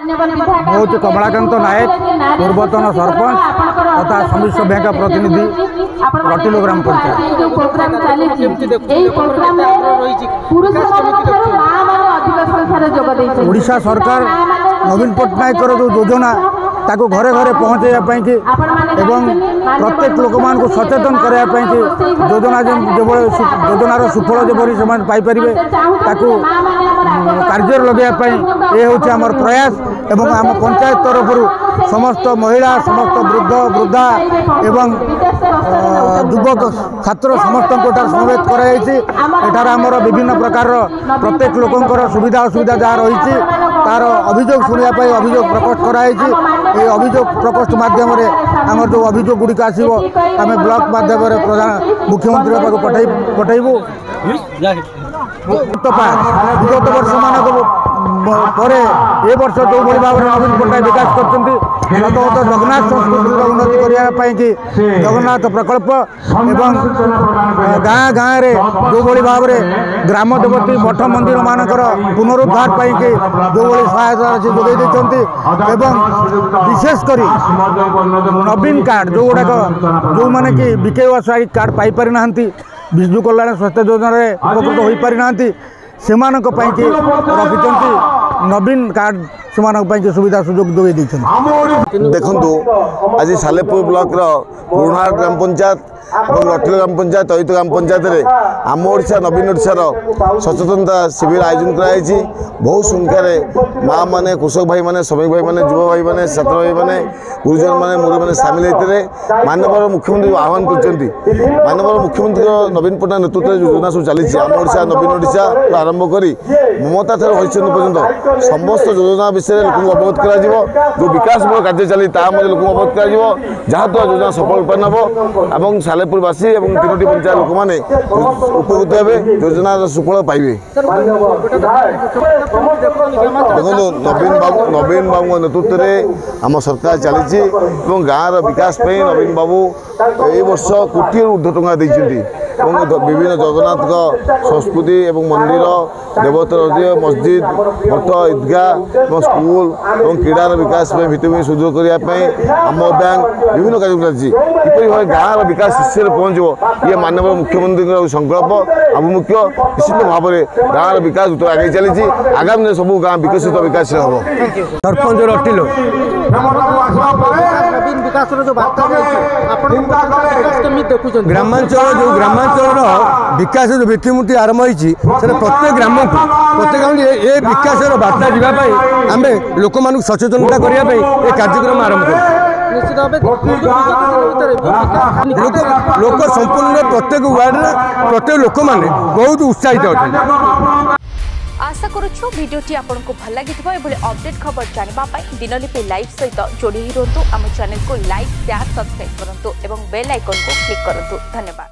हूँ कमलाकांत नायक पूर्वतन सरपंच तथा समिश्र बैंक प्रतिनिधि रटिलो ग्राम पंचायत। ओडिशा सरकार नवीन पट्टनायक जो योजना ताको घरे घरे पहुँचाई कि एवं प्रत्येक लोक मान सचेतन करने कि योजनार सुफल जबरी से पाइपर ताकू कार्य लगे ये हूँ आम प्रयास एवं आम पंचायत तरफ समस्त महिला समस्त वृद्ध वृद्धा एवं युवक छात्र समस्त समवेत कर विभिन्न प्रकार प्रत्येक लोकंर सुविधा असुविधा जहाँ रही तार अभियोग शुणापी अभियोग प्रकोष्ठ कराई अभियोग प्रकोष्ठ मध्यम आम जो अभियोग गुड़िक आसो आम ब्लॉक माध्यम प्रधान मुख्यमंत्री पाक पठेबू। विगत वर्ष मान पर ए वर्ष जो भाई भाव में नवीन पट्टनायक विकास कर जगन्नाथ संस्कृति उन्नति करने कि जगन्नाथ प्रकल्प एवं गाँ गाँव में जो भाई भाव में ग्राम देवती मठ मंदिर मानकर पुनरुद्धार कि जो भाई सहायता जोगे एवं विशेषकर नवीन कार्ड जो गुड़ाक जो मैंने कि विकेवाई कार्ड पाइपर ना विजु कल्याण स्वास्थ्य योजना उपकृत हो पारिना से रखिंट नवीन कार्ड से सुविधा सुजोग जोगे देखु आज सालेपुर ब्लॉक पुराणा ग्राम पंचायत और रटिलो ग्राम पंचायत अहित ग्राम पंचायत में आम ओडिशा नवीन ओडिशार सचेतनता शिविर आयोजन कराई। बहु संख्यार माँ मैंने कृषक भाई मैंने श्रमिक भाई मैंने युवा भाई मैंने छात्र भाई मैंने गुरुजन मैंने मुरब्बी मैंने सामिल होते माननीय मुख्यमंत्री आह्वान कर माननीय मुख्यमंत्री नवीन पट्टनायक नेतृत्व योजना सब चली आम ओडिशा नवीन ओडिशा आरंभ कर ममता ठार हरिचंद्र पर्यटन समस्त योजना विषय लोक अवगत कर विकास कार्य चली लोक अवगत कर जहाँ द्वारा योजना सफल रूपायन हम सालेपुरवासी और तीनो पंचायत लोक मैंने उपकृत हे योजनार सुफल पाइबे। देखो नवीन बाबू नेतृत्व में आम सरकार चली गाँव विकास नवीन बाबू ए वर्ष कोटी ऊर्ध्व टंका देती विभिन्न जगन्नाथ संस्कृति एवं मंदिर देवतर मस्जिद मठ ईदगाह स्कूल और क्रीडार विकास भित्तिभूमि सुदृढ़ करने आम बैंक विभिन्न कार्यक्रम चलती किपरि भाव गाँव विकास शीर्ष में पहुँच ये माननीय मुख्यमंत्री संकल्प आभिमुख्य निश्चित भाव में गाँव विकास द्रुत आगे चली आगामी सब गाँव विकसित विकास हम सरपंच रटिलो ग्रामांचल जो ग्रामांचल विकास जो भित्तिमूर्ति आरंभ होती प्रत्येक ग्राम को ये विकास बार्ता जावाई आम लोक मान सचेतनता करने ये कार्यक्रम आरंभ कर लोक संपूर्ण प्रत्येक वार्ड प्रत्येक लोक मैंने बहुत उत्साहित अच्छा। आशा करूँ भिडियोटी आपको भल लगी अपडेट खबर जानवाई दिनलिपि लाइव सहित जोड़ी रुहतु आम चैनल को लाइक शेयर सब्सक्राइब करूँ और बेल आइकन को क्लिक करूँ। धन्यवाद।